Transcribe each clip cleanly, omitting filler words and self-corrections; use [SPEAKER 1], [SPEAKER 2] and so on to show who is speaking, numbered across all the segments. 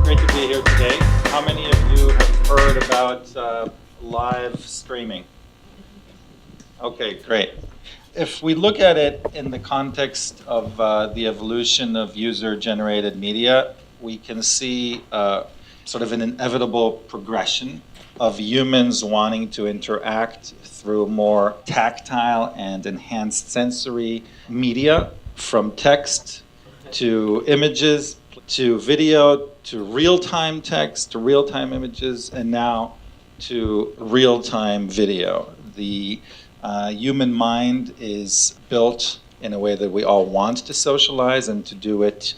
[SPEAKER 1] great to be here today. How many of you have heard about live streaming? Okay, great. If we look at it in the context of the evolution of user-generated media, we can see sort of an inevitable progression of humans wanting to interact through more tactile and enhanced sensory media, from text to images to video to real-time text to real-time images, and now to real-time video. The human mind is built in a way that we all want to socialize, and to do it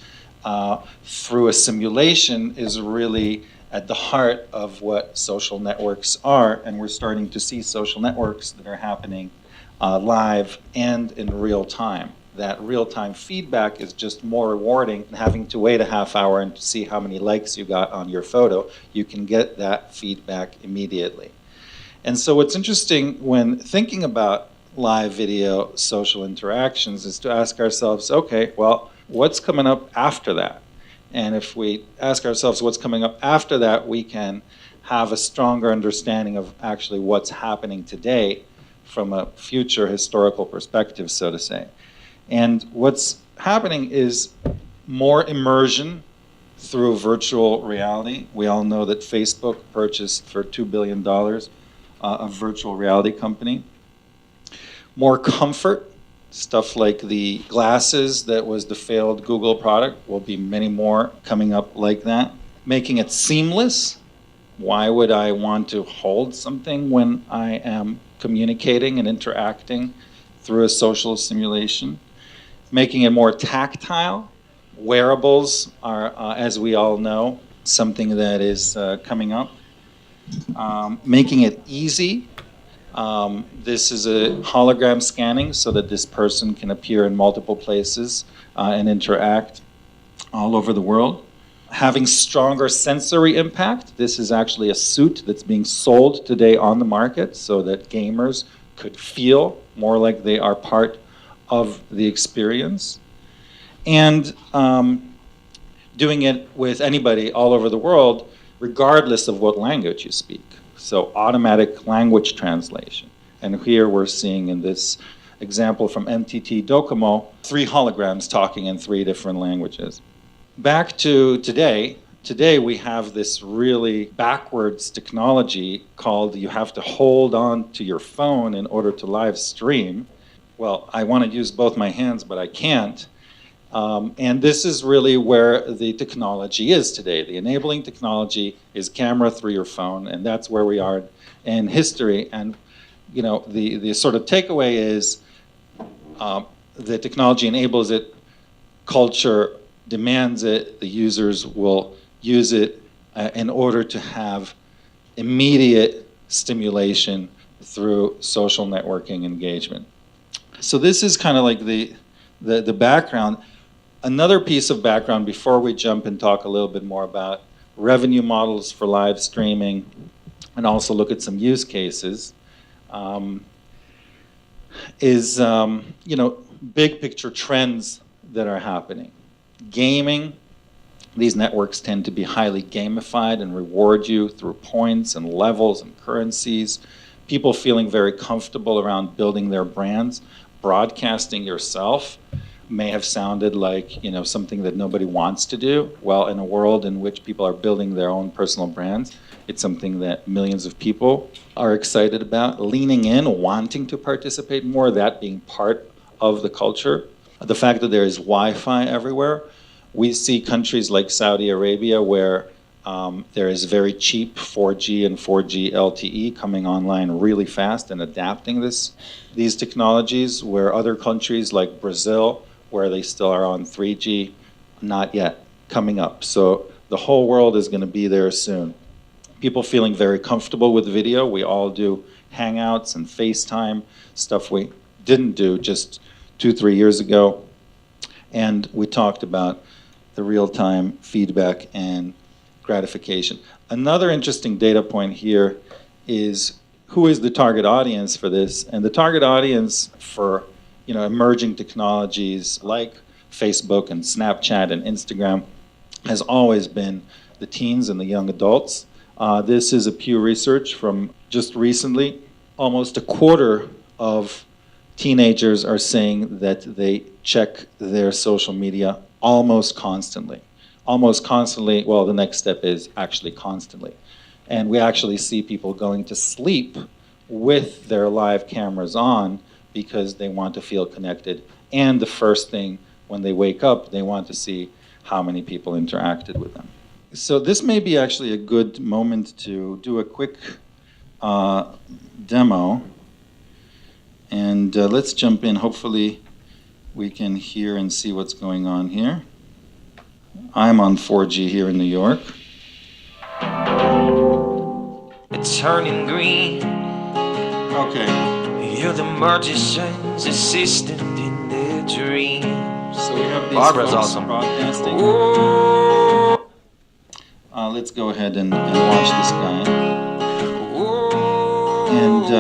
[SPEAKER 1] through a simulation is really at the heart of what social networks are, and we're starting to see social networks that are happening live and in real time. That real-time feedback is just more rewarding than having to wait a half hour and to see how many likes you got on your photo. You can get that feedback immediately. And so what's interesting when thinking about live video social interactions is to ask ourselves, okay, well, what's coming up after that? And if we ask ourselves what's coming up after that, we can have a stronger understanding of actually what's happening today from a future historical perspective, so to say. And what's happening is more immersion through virtual reality. We all know that Facebook purchased for $2 billion a virtual reality company. More comfort, stuff like the glasses that was the failed Google product. Will be many more coming up like that. Making it seamless. Why would I want to hold something when I am communicating and interacting through a social simulation? Making it more tactile. Wearables are, as we all know, something that is coming up. Making it easy. This is a hologram scanning so that this person can appear in multiple places and interact all over the world. Having stronger sensory impact. This is actually a suit that's being sold today on the market so that gamers could feel more like they are part of the experience. And doing it with anybody all over the world, regardless of what language you speak. So automatic language translation. And here we're seeing in this example from NTT Docomo, 3 holograms talking in 3 different languages. Back to today. Today we have this really backwards technology called you have to hold on to your phone in order to live stream. Well, I want to use both my hands, but I can't. And this is really where the technology is today. The enabling technology is camera through your phone, and that's where we are in history. And you know, the sort of takeaway is the technology enables it, culture demands it, the users will use it in order to have immediate stimulation through social networking engagement. So this is kind of like the background. Another piece of background before we jump and talk a little bit more about revenue models for live streaming and also look at some use cases is you know, big picture trends that are happening. Gaming, these networks tend to be highly gamified and reward you through points and levels and currencies. People feeling very comfortable around building their brands. Broadcasting yourself may have sounded like, you know, something that nobody wants to do. Well, in a world in which people are building their own personal brands, it's something that millions of people are excited about, leaning in, wanting to participate more, that being part of the culture. The fact that there is Wi-Fi everywhere. We see countries like Saudi Arabia where there is very cheap 4G and 4G LTE coming online really fast and adapting these technologies, where other countries like Brazil, where they still are on 3G, not yet, coming up. So the whole world is going to be there soon. People feeling very comfortable with video. We all do Hangouts and FaceTime, stuff we didn't do just 2-3 years ago. And we talked about the real-time feedback and gratification. Another interesting data point here is who is the target audience for this? And the target audience for, you know, emerging technologies like Facebook and Snapchat and Instagram has always been the teens and the young adults. This is a Pew Research from just recently. Almost a quarter of teenagers are saying that they check their social media almost constantly. Almost constantly, well, the next step is actually constantly. And we actually see people going to sleep with their live cameras on because they want to feel connected. And the first thing when they wake up, they want to see how many people interacted with them. So this may be actually a good moment to do a quick demo. And let's jump in. Hopefully we can hear and see what's going on here. I'm on 4G here in New York.
[SPEAKER 2] It's turning green.
[SPEAKER 1] Okay.
[SPEAKER 2] You're the magician's assistant in their dreams.
[SPEAKER 1] So we have these
[SPEAKER 2] Barbara's
[SPEAKER 1] folks
[SPEAKER 2] awesome.
[SPEAKER 1] broadcasting.
[SPEAKER 2] Whoa.
[SPEAKER 1] Let's go ahead and watch this guy. And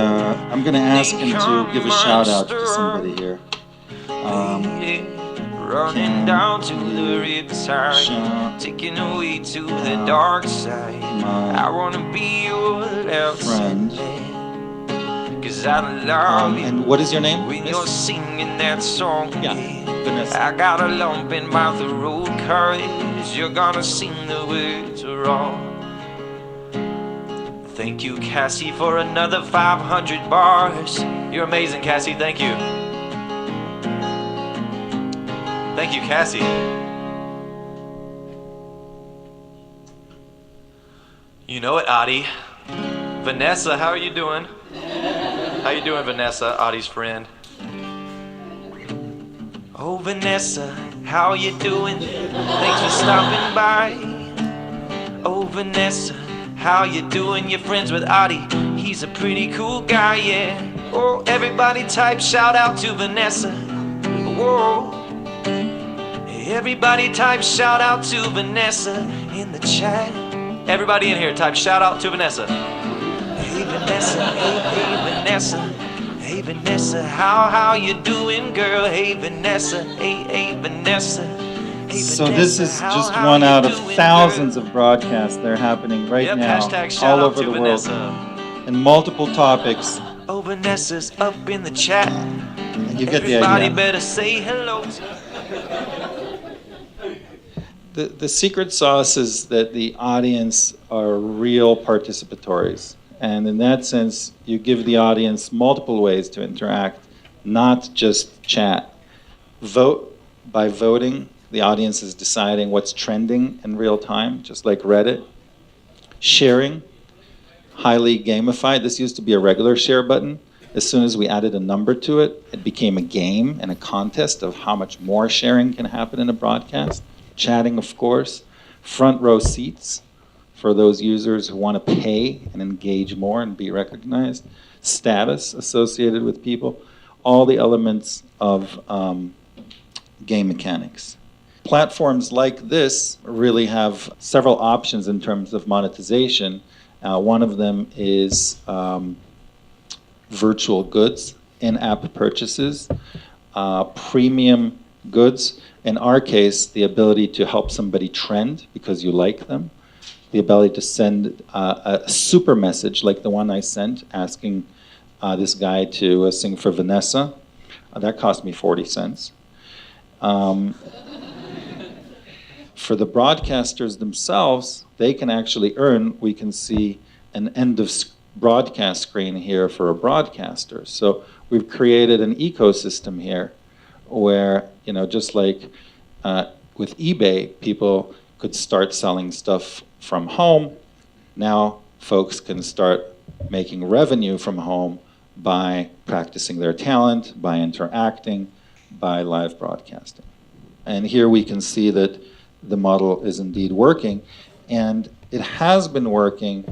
[SPEAKER 1] I'm going to ask him to give a shout out to somebody here.
[SPEAKER 2] Running down to the riptide, taking away to the dark side. I wanna be your left
[SPEAKER 1] friend.
[SPEAKER 2] Cause I love you.
[SPEAKER 1] And what is your name?
[SPEAKER 2] When you're singing that song,
[SPEAKER 1] yeah, Vanessa.
[SPEAKER 2] I got a lump in my throat, cause you're gonna sing the words wrong. Thank you, Cassie, for another 500 bars. You're amazing, Cassie. Thank you. Thank you, Cassie. You know it, Adi. Vanessa, how are you doing? How you doing, Vanessa, Adi's friend? Oh, Vanessa, how you doing? Thanks for stopping by. Oh, Vanessa, how you doing? You're friends with Adi. He's a pretty cool guy, yeah. Oh, everybody type shout out to Vanessa. Whoa. Everybody type shout out to Vanessa in the chat. Everybody in here type shout out to Vanessa. Hey Vanessa, hey Vanessa. Hey Vanessa, how you doing, girl? Hey Vanessa, hey Vanessa. Hey,
[SPEAKER 1] so
[SPEAKER 2] Vanessa,
[SPEAKER 1] this is just one out of thousands of broadcasts that are happening right now all over the world in multiple topics.
[SPEAKER 2] Oh, Vanessa's up in the chat.
[SPEAKER 1] You get the idea.
[SPEAKER 2] Everybody better say hello.
[SPEAKER 1] The secret sauce is that the audience are real participatories. And in that sense, you give the audience multiple ways to interact, not just chat. Vote. By voting, the audience is deciding what's trending in real time, just like Reddit. Sharing, highly gamified. This used to be a regular share button. As soon as we added a number to it, it became a game and a contest of how much more sharing can happen in a broadcast. Chatting, of course. Front row seats for those users who want to pay and engage more and be recognized. Status associated with people. All the elements of game mechanics. Platforms like this really have several options in terms of monetization. One of them is virtual goods, in-app purchases, premium goods. In our case, the ability to help somebody trend because you like them, the ability to send a super message like the one I sent asking this guy to sing for Vanessa. That cost me 40 cents. For the broadcasters themselves, they can actually earn. We can see an end of broadcast screen here for a broadcaster. So we've created an ecosystem here where, you know, just like with eBay, people could start selling stuff from home. Now folks can start making revenue from home by practicing their talent, by interacting, by live broadcasting. And here we can see that the model is indeed working. And it has been working,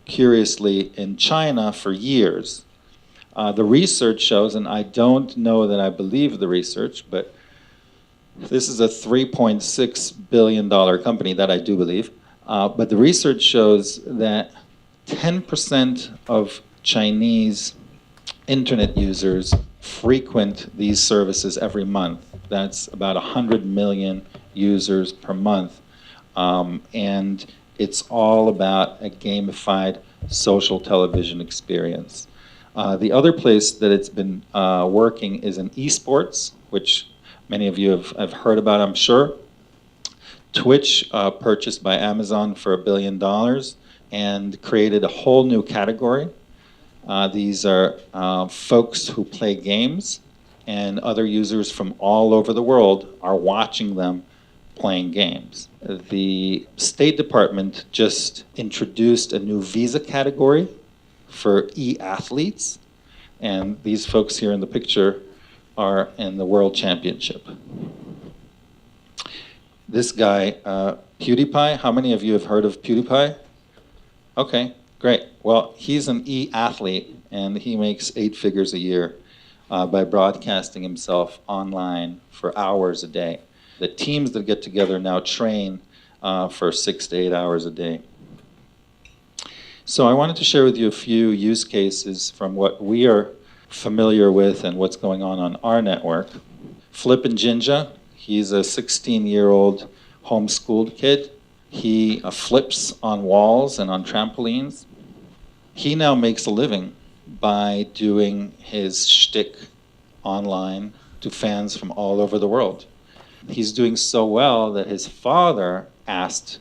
[SPEAKER 1] curiously, in China for years. The research shows, and I don't know that I believe the research, but this is a $3.6 billion company that I do believe. But the research shows that 10% of Chinese internet users frequent these services every month. That's about 100 million users per month. and it's all about a gamified social television experience. The other place that it's been working is in eSports, which many of you have heard about, I'm sure. Twitch, purchased by Amazon for $1 billion and created a whole new category. These are folks who play games, and other users from all over the world are watching them playing games. The State Department just introduced a new visa category for e-athletes, and these folks here in the picture are in the World Championship. This guy, PewDiePie, how many of you have heard of PewDiePie? Okay, great. Well, he's an e-athlete, and he makes 8 figures a year by broadcasting himself online for hours a day. The teams that get together now train for 6 to 8 hours a day. So I wanted to share with you a few use cases from what we are familiar with and what's going on our network. Flippin Jinja, he's a 16-year-old homeschooled kid. He flips on walls and on trampolines. He now makes a living by doing his shtick online to fans from all over the world. He's doing so well that his father asked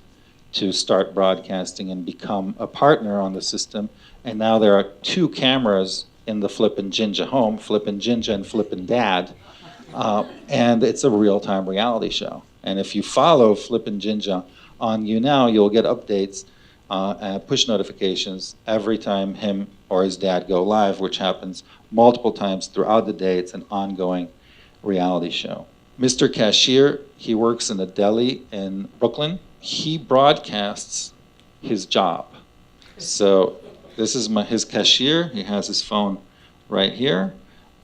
[SPEAKER 1] to start broadcasting and become a partner on the system, and now there are 2 cameras in the Flippin Jinja home, Flippin Jinja and Flippin Dad, and it's a real-time reality show. And if you follow Flippin Jinja on YouNow, you'll get updates, push notifications every time him or his dad go live, which happens multiple times throughout the day. It's an ongoing reality show. Mr. Cashier, he works in a deli in Brooklyn. He broadcasts his job. So this is his cashier. He has his phone right here,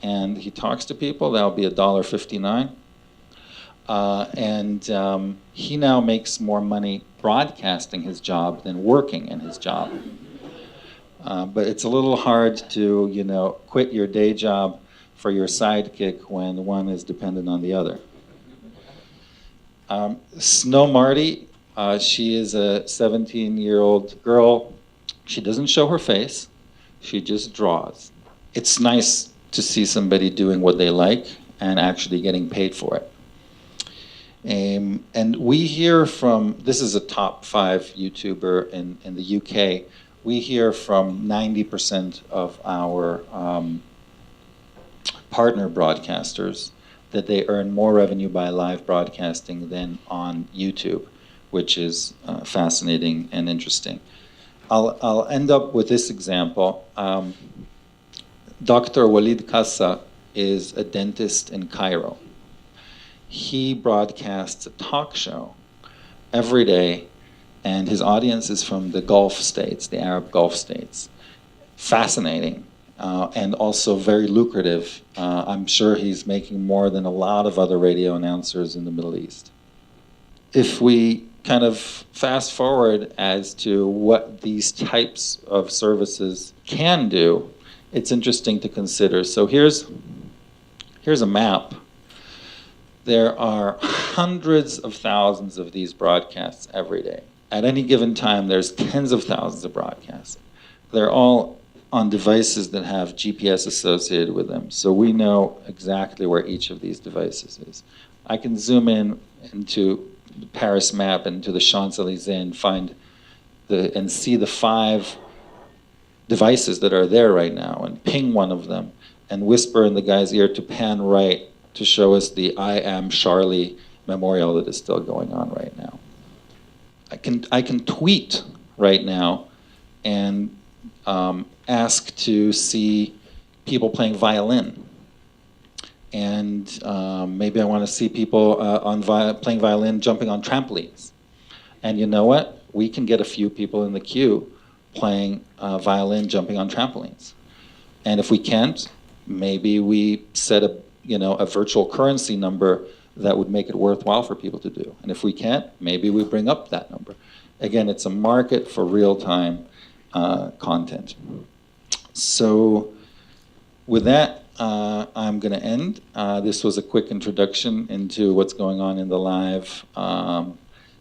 [SPEAKER 1] and he talks to people. That'll be $1.59. He now makes more money broadcasting his job than working in his job. But it's a little hard to, quit your day job for your sidekick when one is dependent on the other. Snow Marty, she is a 17-year-old girl. She doesn't show her face. She just draws. It's nice to see somebody doing what they like and actually getting paid for it. And we hear from, this is a top 5 YouTuber in the UK, we hear from 90% of our partner broadcasters that they earn more revenue by live broadcasting than on YouTube, which is fascinating and interesting. I'll end up with this example. Dr. Walid Kassa is a dentist in Cairo. He broadcasts a talk show every day, and his audience is from the Gulf states, the Arab Gulf states. Fascinating, and also very lucrative. I'm sure he's making more than a lot of other radio announcers in the Middle East. If we kind of fast forward as to what these types of services can do, it's interesting to consider. So here's a map. There are hundreds of thousands of these broadcasts every day. At any given time, there's tens of thousands of broadcasts. They're all on devices that have GPS associated with them, so we know exactly where each of these devices is. I can zoom in into the Paris map, into the Champs-Élysées, and and see the 5 devices that are there right now, and ping one of them, and whisper in the guy's ear to pan right to show us the I Am Charlie memorial that is still going on right now. I can tweet right now and ask to see people playing violin. And maybe I want to see people playing violin jumping on trampolines. And you know what? We can get a few people in the queue playing violin jumping on trampolines. And if we can't, maybe we set a virtual currency number that would make it worthwhile for people to do. And if we can't, maybe we bring up that number. Again, it's a market for real-time content. So with that, I'm going to end. This was a quick introduction into what's going on in the live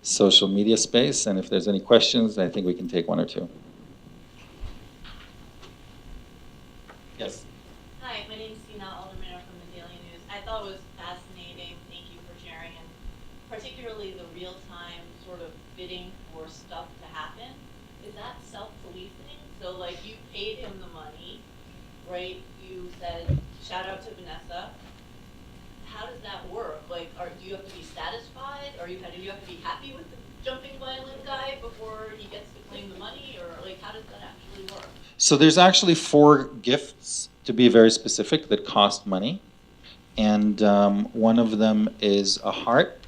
[SPEAKER 1] social media space. And if there's any questions, I think we can take one or two. Yes.
[SPEAKER 3] Hi, my name is Sina Alderman from the Daily News. I thought it was fascinating. Thank you for sharing, and particularly the real-time sort of bidding for stuff to happen. Is that self-policing? So, like, you paid him the money, right? You said, shout out to Vanessa. How does that work? Like, do you have to be satisfied, or do you have to be happy with the jumping violin guy before he gets to claim the money, or like, how does that actually work?
[SPEAKER 1] So there's actually 4 gifts, to be very specific, that cost money. And one of them is a heart.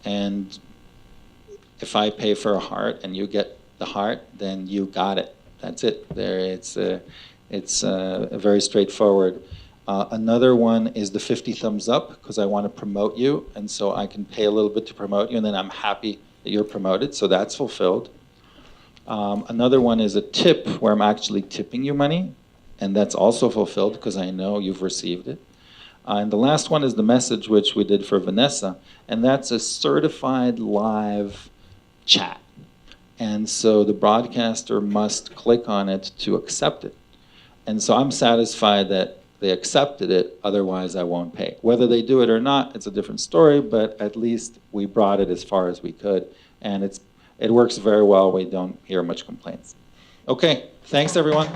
[SPEAKER 1] And if I pay for a heart and you get the heart, then you got it. That's it. There, it's very straightforward. Another one is the 50 thumbs up, because I want to promote you, and so I can pay a little bit to promote you, and then I'm happy that you're promoted, so that's fulfilled. Another one is a tip, where I'm actually tipping you money, and that's also fulfilled because I know you've received it. And the last one is the message, which we did for Vanessa, and that's a certified live chat. And so the broadcaster must click on it to accept it. And so I'm satisfied that they accepted it, otherwise I won't pay. Whether they do it or not, it's a different story, but at least we brought it as far as we could, and it works very well. We don't hear much complaints. Okay, thanks everyone.